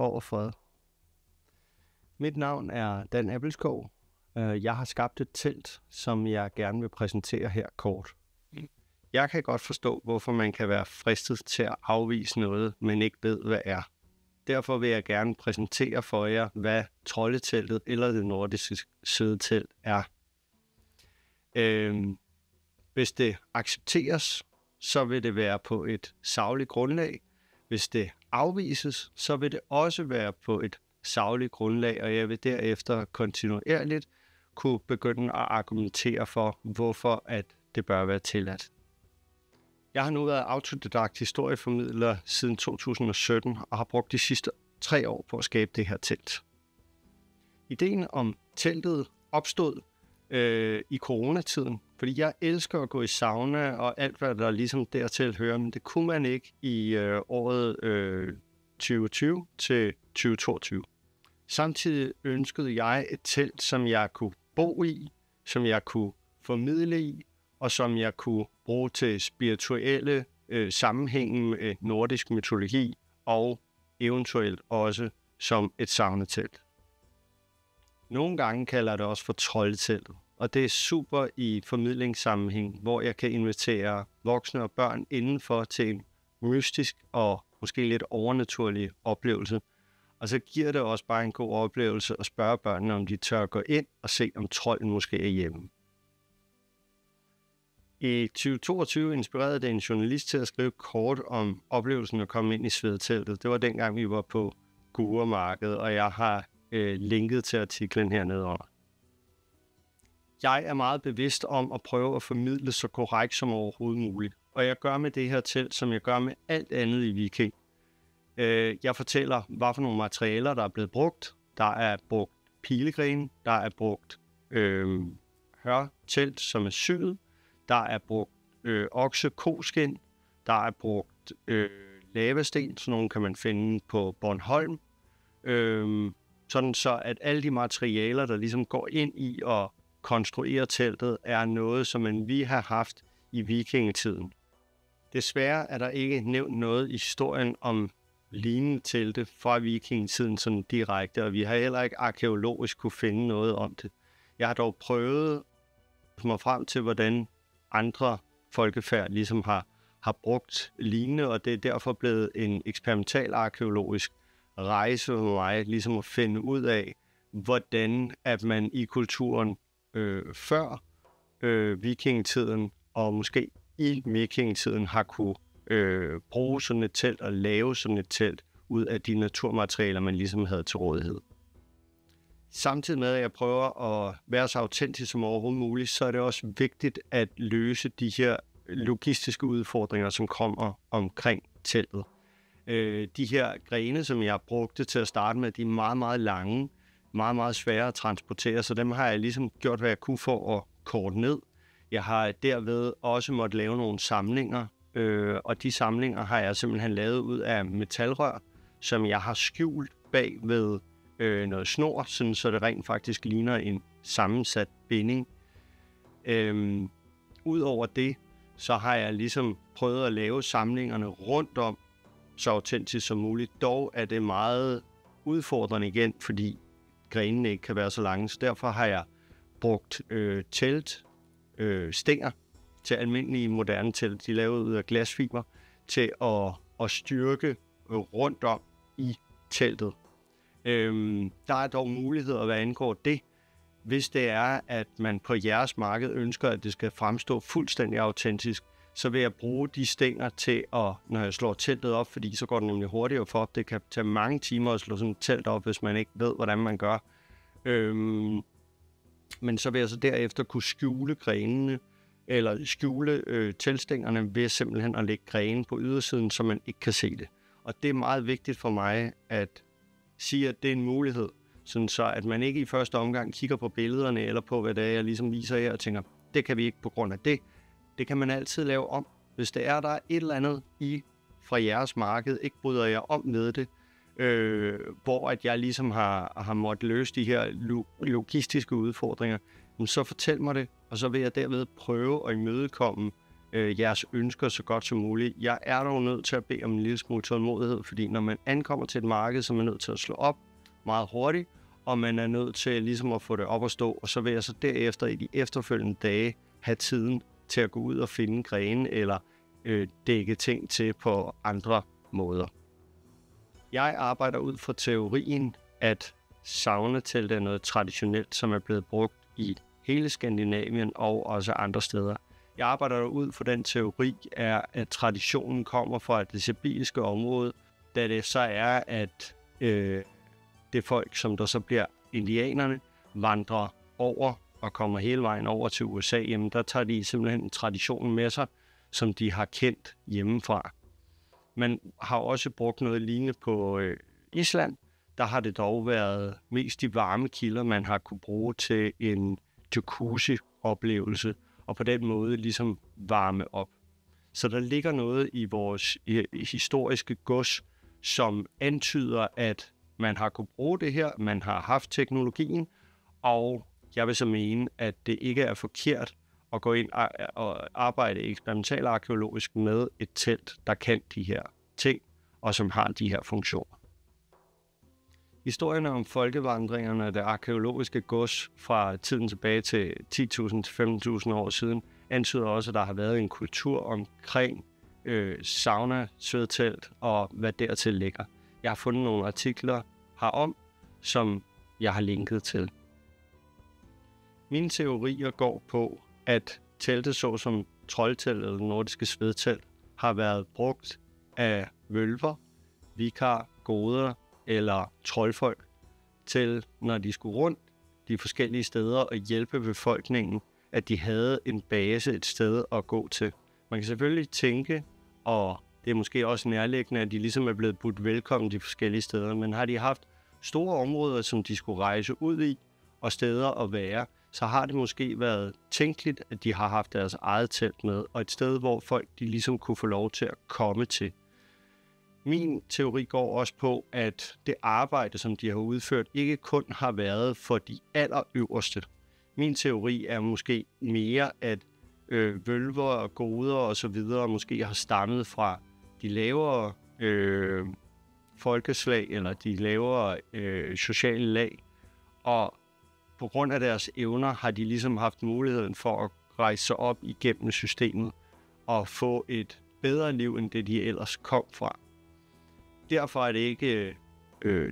og fred. Mit navn er Dan Appelskov. Jeg har skabt et telt, som jeg gerne vil præsentere her kort. Jeg kan godt forstå, hvorfor man kan være fristet til at afvise noget, men ikke ved, hvad er. Derfor vil jeg gerne præsentere for jer, hvad troldeteltet eller det nordiske sædetelt er. Hvis det accepteres, så vil det være på et sagligt grundlag. Hvis det afvises, så vil det også være på et sagligt grundlag, og jeg vil derefter kontinuerligt kunne begynde at argumentere for, hvorfor at det bør være tilladt. Jeg har nu været autodidakt historieformidler siden 2017 og har brugt de sidste 3 år på at skabe det her telt. Ideen om teltet opstod i coronatiden, fordi jeg elsker at gå i sauna og alt, hvad der ligesom dertil hører, men det kunne man ikke i året 2020 til 2022. Samtidig ønskede jeg et telt, som jeg kunne bo i, som jeg kunne formidle i, og som jeg kunne bruge til spirituelle sammenhænge med nordisk mytologi og eventuelt også som et saunatelt. Nogle gange kalder jeg det også for troldteltet, og det er super i formidlingssammenhæng, hvor jeg kan invitere voksne og børn indenfor til en mystisk og måske lidt overnaturlig oplevelse. Og så giver det også bare en god oplevelse at spørge børnene, om de tør gå ind og se, om trolden måske er hjemme. I 2022 inspirerede det en journalist til at skrive kort om oplevelsen at komme ind i sædeteltet. Det var dengang, vi var på Gurremarkedet, og jeg har linket til artiklen hernede under. Jeg er meget bevidst om at prøve at formidle så korrekt som overhovedet muligt. Og jeg gør med det her telt, som jeg gør med alt andet i Viking. Jeg fortæller, hvad for nogle materialer, der er blevet brugt. Der er brugt pilegrene, der er brugt hørtelt, som er syet. Der er brugt okse-koskin. Der er brugt lavasten, sådan nogle kan man finde på Bornholm. Sådan så, at alle de materialer, der ligesom går ind i at konstruere teltet, er noget, som vi har haft i vikingetiden. Desværre er der ikke nævnt noget i historien om lignende telte fra vikingetiden sådan direkte, og vi har heller ikke arkæologisk kunne finde noget om det. Jeg har dog prøvet at komme frem til, hvordan andre folkefærd ligesom har brugt lignende, og det er derfor blevet en eksperimental arkeologisk rejse for mig, ligesom at finde ud af, hvordan at man i kulturen før vikingetiden, og måske i vikingetiden, har kunne bruge sådan et telt og lave sådan et telt ud af de naturmaterialer, man ligesom havde til rådighed. Samtidig med, at jeg prøver at være så autentisk som overhovedet muligt, så er det også vigtigt at løse de her logistiske udfordringer, som kommer omkring teltet. De her grene, som jeg brugte til at starte med, de er meget, meget lange, meget, meget svære at transportere, så dem har jeg ligesom gjort, hvad jeg kunne for at korte ned. Jeg har derved også måttet lave nogle samlinger, og de samlinger har jeg simpelthen lavet ud af metalrør, som jeg har skjult bag ved noget snor, sådan så det rent faktisk ligner en sammensat binding. Udover det, så har jeg ligesom prøvet at lave samlingerne rundt om så autentisk som muligt. Dog er det meget udfordrende igen, fordi grenene ikke kan være så lange. Så derfor har jeg brugt stænger til almindelige moderne telt. De er lavet ud af glasfiber til at styrke rundt om i teltet. Der er dog muligheder, hvad angår det, hvis det er, at man på jeres marked ønsker, at det skal fremstå fuldstændig autentisk, så vil jeg bruge de stænger til at, når jeg slår teltet op, fordi så går det nemlig hurtigere for op. Det kan tage mange timer at slå sådan et telt op, hvis man ikke ved, hvordan man gør. Men så vil jeg så derefter kunne skjule grenene, eller skjule teltstængerne ved simpelthen at lægge grene på ydersiden, så man ikke kan se det. Og det er meget vigtigt for mig at sige, at det er en mulighed, sådan så at man ikke i første omgang kigger på billederne eller på, hvad det er, jeg ligesom viser her og tænker, det kan vi ikke på grund af det. Det kan man altid lave om. Hvis det er, der er et eller andet fra jeres marked, ikke bryder jeg om med det, hvor at jeg ligesom har måttet løse de her logistiske udfordringer, så fortæl mig det, og så vil jeg derved prøve at imødekomme jeres ønsker så godt som muligt. Jeg er dog nødt til at bede om en lille smule tålmodighed, fordi når man ankommer til et marked, så er man nødt til at slå op meget hurtigt, og man er nødt til ligesom at få det op at stå, og så vil jeg så derefter i de efterfølgende dage have tiden til at gå ud og finde grene eller dække ting til på andre måder. Jeg arbejder ud fra teorien, at saunatelt er noget traditionelt, som er blevet brugt i hele Skandinavien og også andre steder. Jeg arbejder ud fra den teori, at traditionen kommer fra det sibiriske område, da det så er, at det folk, som der så bliver indianerne, vandrer over og kommer hele vejen over til USA, jamen der tager de simpelthen en tradition med sig, som de har kendt hjemmefra. Man har også brugt noget lignende på Island. Der har det dog været mest de varme kilder, man har kunne bruge til en jacuzzi-oplevelse, og på den måde ligesom varme op. Så der ligger noget i vores historiske gods, som antyder, at man har kunne bruge det her, man har haft teknologien, og jeg vil så mene, at det ikke er forkert at gå ind og arbejde eksperimental-arkeologisk med et telt, der kan de her ting, og som har de her funktioner. Historierne om folkevandringerne og det arkeologiske gods fra tiden tilbage til 10.000 til 15.000 år siden antyder også, at der har været en kultur omkring sauna, svedtelt og hvad dertil ligger. Jeg har fundet nogle artikler herom, som jeg har linket til. Mine teorier går på, at teltet såsom troldtelt eller nordiske svedtelt har været brugt af vølver, vikar, goder eller troldfolk til, når de skulle rundt de forskellige steder og hjælpe befolkningen, at de havde en base, et sted at gå til. Man kan selvfølgelig tænke, og det er måske også nærliggende, at de ligesom er blevet budt velkommen de forskellige steder, men har de haft store områder, som de skulle rejse ud i, og steder at være, så har det måske været tænkeligt, at de har haft deres eget telt med, og et sted, hvor folk de ligesom kunne få lov til at komme til. Min teori går også på, at det arbejde, som de har udført, ikke kun har været for de allerøverste. Min teori er måske mere, at vølver og goder og så videre måske har stammet fra de lavere folkeslag eller de lavere sociale lag, og på grund af deres evner har de ligesom haft muligheden for at rejse sig op igennem systemet og få et bedre liv, end det de ellers kom fra. Derfor er det ikke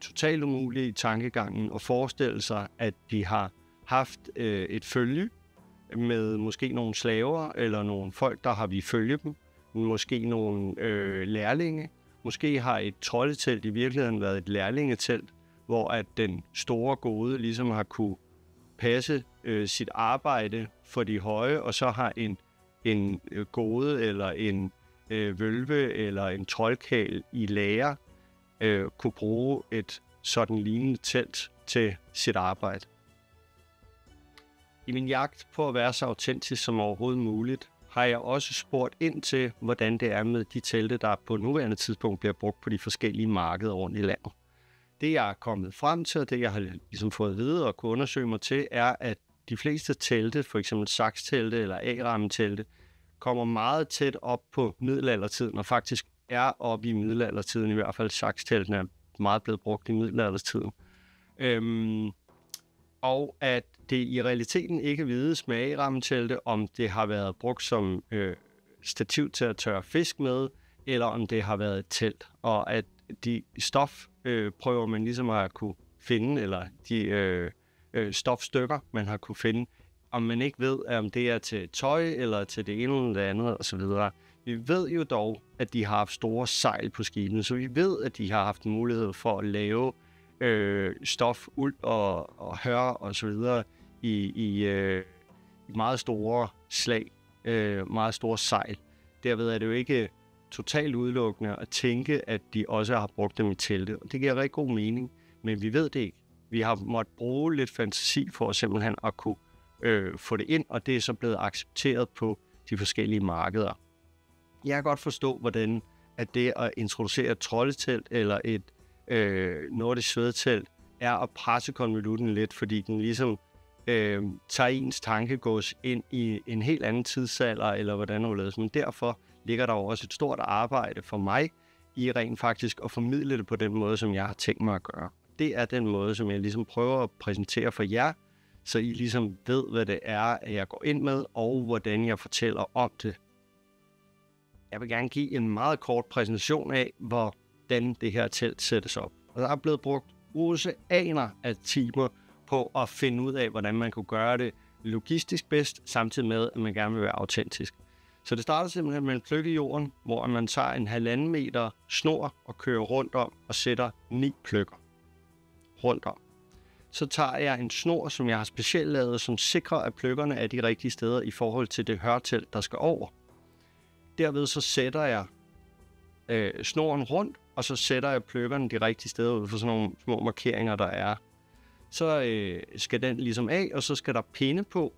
totalt umuligt i tankegangen at forestille sig, at de har haft et følge med måske nogle slaver eller nogle folk, der har vi følge dem, måske nogle lærlinge. Måske har et troldetelt i virkeligheden været et lærlingetelt, hvor at den store gode ligesom har kunne passe sit arbejde for de høje, og så har en gode eller en vølve eller en troldkarl i lære kunne bruge et sådan lignende telt til sit arbejde. I min jagt på at være så autentisk som overhovedet muligt, har jeg også spurgt ind til, hvordan det er med de telte, der på nuværende tidspunkt bliver brugt på de forskellige markeder rundt i landet. Det jeg er kommet frem til, og det jeg har ligesom fået at vide og kunne undersøge mig til, er, at de fleste telte, for eksempel sakstelte eller A-rammetelte, kommer meget tæt op på middelaldertiden, og faktisk er oppe i middelaldertiden, i hvert fald saksteltene er meget blevet brugt i middelaldertiden. Og at det i realiteten ikke vides med A-rammetelte, om det har været brugt som stativ til at tørre fisk med, eller om det har været et telt, og at de stofprøver, man ligesom har kunne finde, eller de stofstykker, man har kunne finde, om man ikke ved, om det er til tøj, eller til det ene eller det andet, osv. Vi ved jo dog, at de har haft store sejl på skibene, så vi ved, at de har haft mulighed for at lave stof, uld og hør og så videre i meget store slag, meget store sejl. Derved er det jo ikke totalt udelukkende at tænke, at de også har brugt dem i telte. Og det giver rigtig god mening, men vi ved det ikke. Vi har måttet bruge lidt fantasi for simpelthen at kunne få det ind, og det er så blevet accepteret på de forskellige markeder. Jeg kan godt forstå, hvordan at det at introducere et troldetelt eller et nordisk svedtelt er at presse konvolutten lidt, fordi den ligesom tager ens tankegods ind i en helt anden tidsalder, eller hvordan det ledes. Men derfor ligger der også et stort arbejde for mig i rent faktisk at formidle det på den måde, som jeg har tænkt mig at gøre. Det er den måde, som jeg ligesom prøver at præsentere for jer, så I ligesom ved, hvad det er, at jeg går ind med, og hvordan jeg fortæller om det. Jeg vil gerne give en meget kort præsentation af, hvordan det her telt sættes op. Og der er blevet brugt oceaner af timer på at finde ud af, hvordan man kunne gøre det logistisk bedst, samtidig med, at man gerne vil være autentisk. Så det starter simpelthen med en pløk i jorden, hvor man tager en 1,5 meter snor og kører rundt om og sætter 9 pløkker rundt om. Så tager jeg en snor, som jeg har specielt lavet, som sikrer, at pløkkerne er de rigtige steder i forhold til det hørtelt, der skal over. Derved så sætter jeg snoren rundt, og så sætter jeg pløkkerne de rigtige steder ud for sådan nogle små markeringer, der er. Så skal den ligesom af, og så skal der pinde på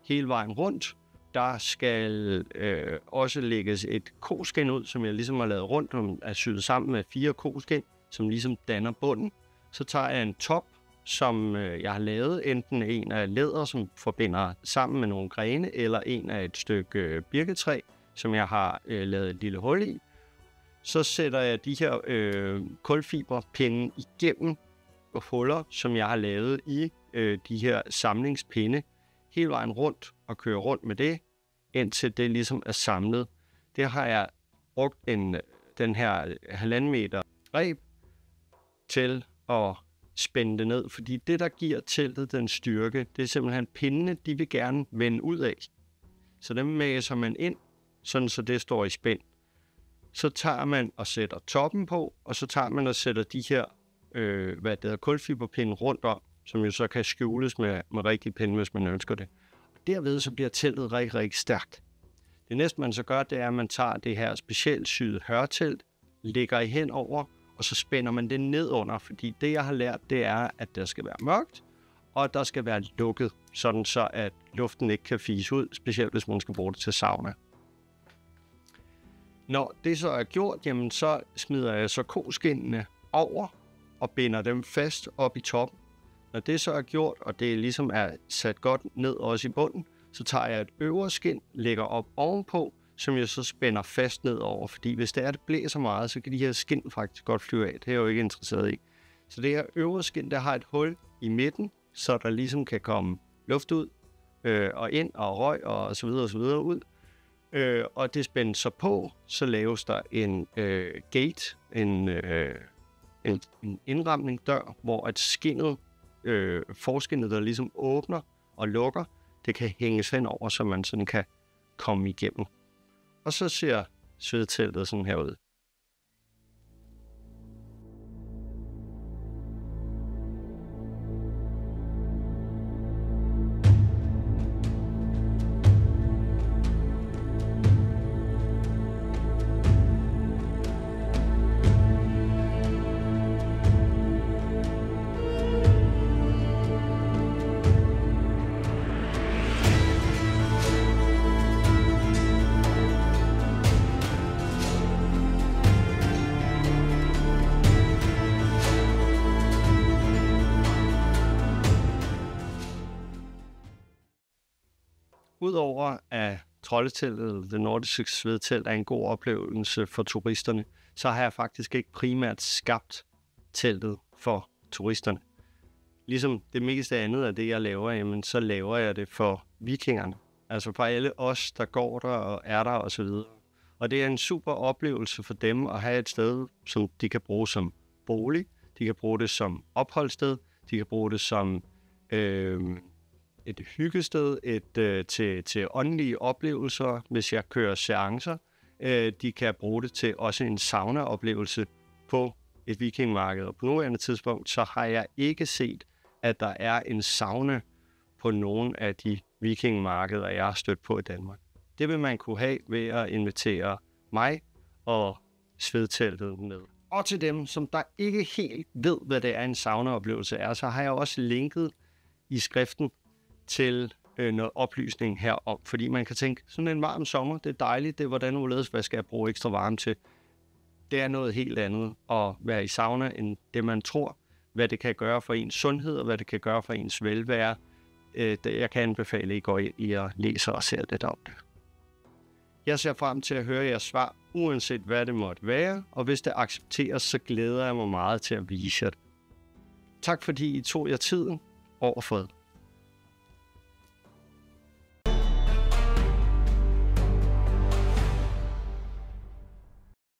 hele vejen rundt. Der skal også lægges et koskind ud, som jeg ligesom har lavet rundt om, er syet sammen med 4 koskind, som ligesom danner bunden. Så tager jeg en top, som jeg har lavet, enten en af læder, som forbinder sammen med nogle grene, eller en af et stykke birketræ, som jeg har lavet et lille hul i. Så sætter jeg de her kulfiberpinde igennem huller, som jeg har lavet i de her samlingspinde, hele vejen rundt og kører rundt med det, indtil det ligesom er samlet. Det har jeg brugt den her 1,5 meter reb til at spænde det ned, fordi det, der giver teltet den styrke, det er simpelthen pindene, de vil gerne vende ud af. Så dem mæser man ind, sådan så det står i spænd. Så tager man og sætter toppen på, og så tager man og sætter de her kulfiberpinde rundt om, som jo så kan skjules med rigtig pinde, hvis man ønsker det. Og derved så bliver teltet rigtig, rigtig stærkt. Det næste, man så gør, det er, at man tager det her specielt syede hørtelt, lægger i hen over, og så spænder man det ned under, fordi det, jeg har lært, det er, at der skal være mørkt, og at der skal være lukket, sådan så at luften ikke kan fise ud, specielt hvis man skal bruge det til sauna. Når det så er gjort, jamen så smider jeg så koskindene over og binder dem fast op i toppen. Når det så er gjort, og det ligesom er sat godt ned også i bunden, så tager jeg et øvre skind, lægger op ovenpå, som jeg så spænder fast ned over. Fordi hvis det blæser meget, så kan de her skind faktisk godt flyve af. Det er jeg jo ikke interesseret i. Så det her øvre skind, der har et hul i midten, så der ligesom kan komme luft ud og ind og røg og så videre ud. Og det spændes så på, så laves der en gate, en indramning dør, hvor at skindet, forskindet, der ligesom åbner og lukker, det kan hænges hen over, så man sådan kan komme igennem. Og så ser svedteltet sådan her ud. Udover at troldeteltet, det nordiske svedtelt, er en god oplevelse for turisterne, så har jeg faktisk ikke primært skabt teltet for turisterne. Ligesom det meste andet af det, jeg laver, jamen, så laver jeg det for vikingerne. Altså for alle os, der går der og er der osv. Og det er en super oplevelse for dem at have et sted, som de kan bruge som bolig, de kan bruge det som opholdssted, de kan bruge det som et hyggested, til åndelige oplevelser, hvis jeg kører seancer. De kan bruge det til også en sauna-oplevelse på et vikingmarked. Og på nuværende tidspunkt, så har jeg ikke set, at der er en sauna på nogen af de vikingmarkeder, jeg har stødt på i Danmark. Det vil man kunne have ved at invitere mig og svedteltet med. Og til dem, som der ikke helt ved, hvad det er en sauna-oplevelse er, så har jeg også linket i skriften til noget oplysning herom. Fordi man kan tænke, sådan en varm sommer, det er dejligt, det er hvordan uledes, hvad skal jeg bruge ekstra varme til? Det er noget helt andet at være i sauna, end det man tror, hvad det kan gøre for ens sundhed, og hvad det kan gøre for ens velvære. jeg kan anbefale, at I går ind i og læser og ser lidt om det. Jeg ser frem til at høre jeres svar, uanset hvad det måtte være, og hvis det accepteres, så glæder jeg mig meget til at vise jer det. Tak fordi I tog jer tiden. Over fred.